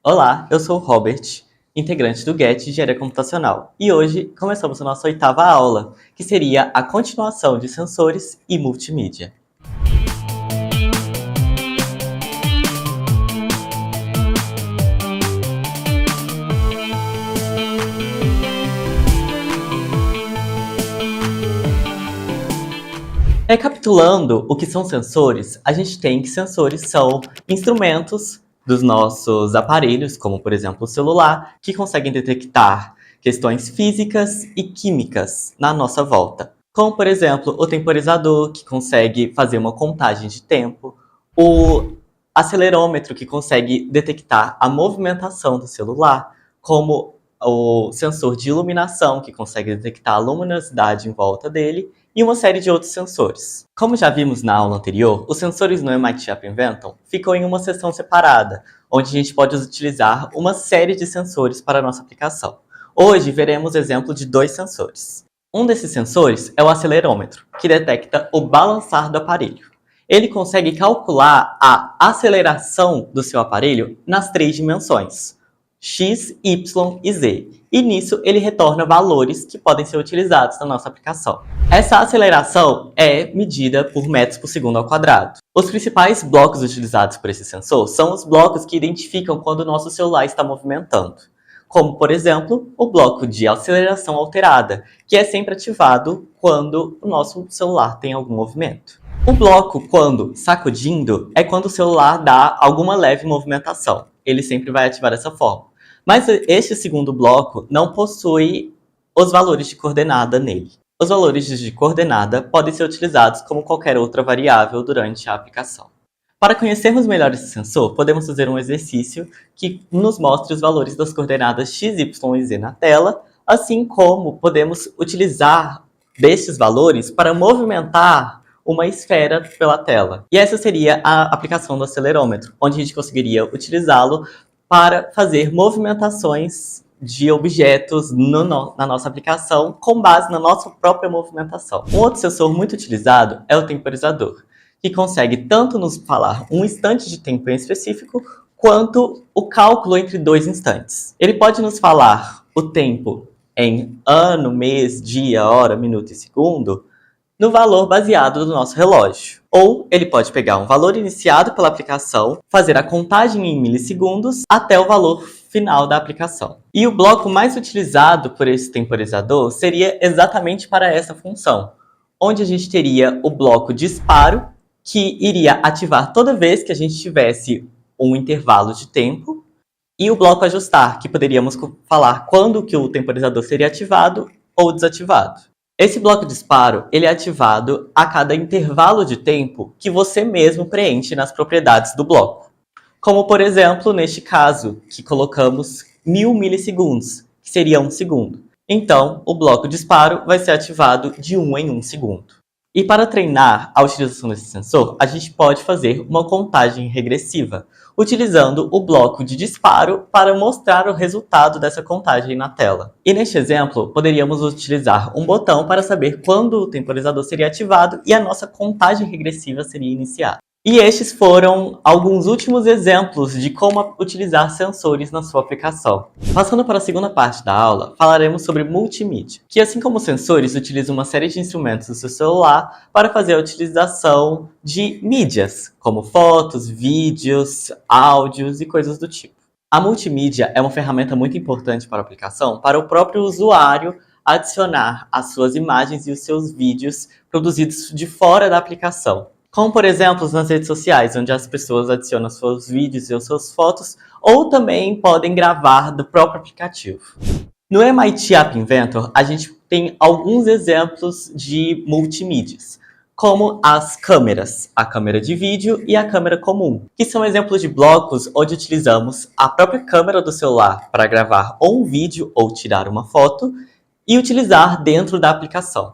Olá, eu sou o Robert, integrante do GET de Engenharia Computacional, e hoje começamos a nossa 8ª aula, que seria a continuação de sensores e multimídia. Recapitulando o que são sensores, a gente tem que sensores são instrumentos dos nossos aparelhos, como por exemplo o celular, que conseguem detectar questões físicas e químicas na nossa volta. Como por exemplo o temporizador, que consegue fazer uma contagem de tempo, o acelerômetro, que consegue detectar a movimentação do celular, como o sensor de iluminação, que consegue detectar a luminosidade em volta dele, e uma série de outros sensores. Como já vimos na aula anterior, os sensores no MIT App Inventor ficam em uma seção separada, onde a gente pode utilizar uma série de sensores para a nossa aplicação. Hoje veremos exemplo de 2 sensores. Um desses sensores é o acelerômetro, que detecta o balançar do aparelho. Ele consegue calcular a aceleração do seu aparelho nas 3 dimensões, x, y e z. E nisso ele retorna valores que podem ser utilizados na nossa aplicação. Essa aceleração é medida por metros por segundo ao quadrado. Os principais blocos utilizados por esse sensor são os blocos que identificam quando o nosso celular está movimentando, como por exemplo o bloco de aceleração alterada, que é sempre ativado quando o nosso celular tem algum movimento. O bloco quando sacudindo é quando o celular dá alguma leve movimentação. Ele sempre vai ativar dessa forma. Mas este segundo bloco não possui os valores de coordenada nele. Os valores de coordenada podem ser utilizados como qualquer outra variável durante a aplicação. Para conhecermos melhor esse sensor, podemos fazer um exercício que nos mostre os valores das coordenadas x, y e z na tela, assim como podemos utilizar destes valores para movimentar uma esfera pela tela. E essa seria a aplicação do acelerômetro, onde a gente conseguiria utilizá-lo para fazer movimentações de objetos na nossa aplicação com base na nossa própria movimentação. Um outro sensor muito utilizado é o temporizador, que consegue tanto nos falar um instante de tempo em específico, quanto o cálculo entre 2 instantes. Ele pode nos falar o tempo em ano, mês, dia, hora, minuto e segundo, no valor baseado do nosso relógio. Ou ele pode pegar um valor iniciado pela aplicação, fazer a contagem em milissegundos até o valor final da aplicação. E o bloco mais utilizado por esse temporizador seria exatamente para essa função, onde a gente teria o bloco disparo, que iria ativar toda vez que a gente tivesse um intervalo de tempo, e o bloco ajustar, que poderíamos falar quando que o temporizador seria ativado ou desativado. Esse bloco disparo ele é ativado a cada intervalo de tempo que você mesmo preenche nas propriedades do bloco. Como, por exemplo, neste caso, que colocamos 1000 milissegundos, que seria 1 segundo. Então, o bloco disparo vai ser ativado de 1 em 1 segundo. E para treinar a utilização desse sensor, a gente pode fazer uma contagem regressiva, utilizando o bloco de disparo para mostrar o resultado dessa contagem na tela. E neste exemplo, poderíamos utilizar um botão para saber quando o temporizador seria ativado e a nossa contagem regressiva seria iniciada. E estes foram alguns últimos exemplos de como utilizar sensores na sua aplicação. Passando para a segunda parte da aula, falaremos sobre multimídia, que assim como os sensores, utiliza uma série de instrumentos do seu celular para fazer a utilização de mídias, como fotos, vídeos, áudios e coisas do tipo. A multimídia é uma ferramenta muito importante para a aplicação, para o próprio usuário adicionar as suas imagens e os seus vídeos produzidos de fora da aplicação. Como, por exemplo, nas redes sociais, onde as pessoas adicionam seus vídeos e suas fotos, ou também podem gravar do próprio aplicativo. No MIT App Inventor, a gente tem alguns exemplos de multimídias, como as câmeras, a câmera de vídeo e a câmera comum, que são exemplos de blocos onde utilizamos a própria câmera do celular para gravar ou um vídeo ou tirar uma foto e utilizar dentro da aplicação.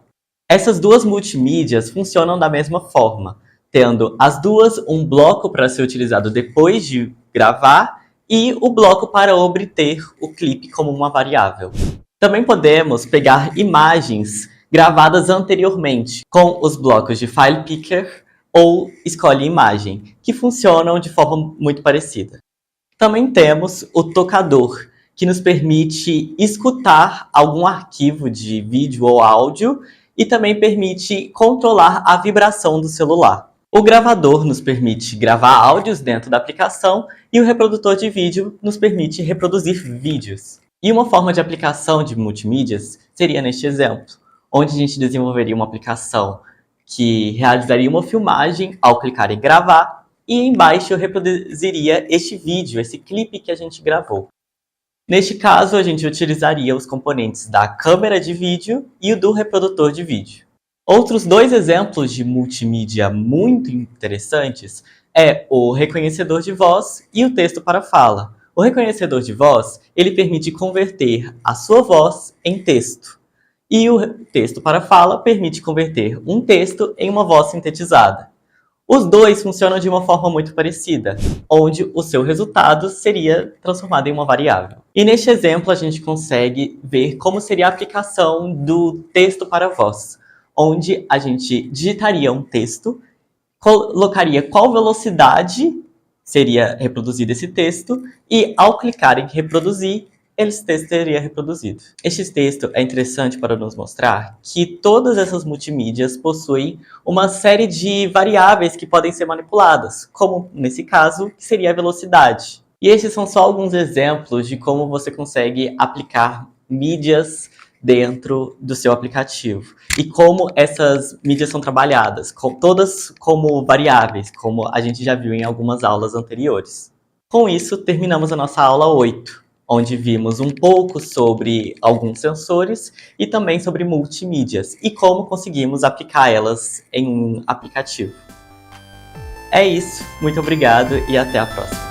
Essas duas multimídias funcionam da mesma forma, tendo as duas um bloco para ser utilizado depois de gravar e o bloco para obter o clipe como uma variável. Também podemos pegar imagens gravadas anteriormente com os blocos de File Picker ou Escolhe Imagem, que funcionam de forma muito parecida. Também temos o tocador, que nos permite escutar algum arquivo de vídeo ou áudio e também permite controlar a vibração do celular. O gravador nos permite gravar áudios dentro da aplicação e o reprodutor de vídeo nos permite reproduzir vídeos. E uma forma de aplicação de multimídias seria neste exemplo, onde a gente desenvolveria uma aplicação que realizaria uma filmagem ao clicar em gravar e embaixo eu reproduziria este vídeo, esse clipe que a gente gravou. Neste caso, a gente utilizaria os componentes da câmera de vídeo e o do reprodutor de vídeo. Outros dois exemplos de multimídia muito interessantes é o reconhecedor de voz e o texto para fala. O reconhecedor de voz, ele permite converter a sua voz em texto. E o texto para fala permite converter um texto em uma voz sintetizada. Os dois funcionam de uma forma muito parecida, onde o seu resultado seria transformado em uma variável. E neste exemplo a gente consegue ver como seria a aplicação do texto para voz, onde a gente digitaria um texto, colocaria qual velocidade seria reproduzido esse texto e ao clicar em reproduzir, esse texto seria reproduzido. Este texto é interessante para nos mostrar que todas essas multimídias possuem uma série de variáveis que podem ser manipuladas, como nesse caso, que seria a velocidade. E estes são só alguns exemplos de como você consegue aplicar mídias dentro do seu aplicativo. E como essas mídias são trabalhadas, todas como variáveis, como a gente já viu em algumas aulas anteriores. Com isso, terminamos a nossa aula 8. Onde vimos um pouco sobre alguns sensores e também sobre multimídias e como conseguimos aplicar elas em um aplicativo. É isso, muito obrigado e até a próxima.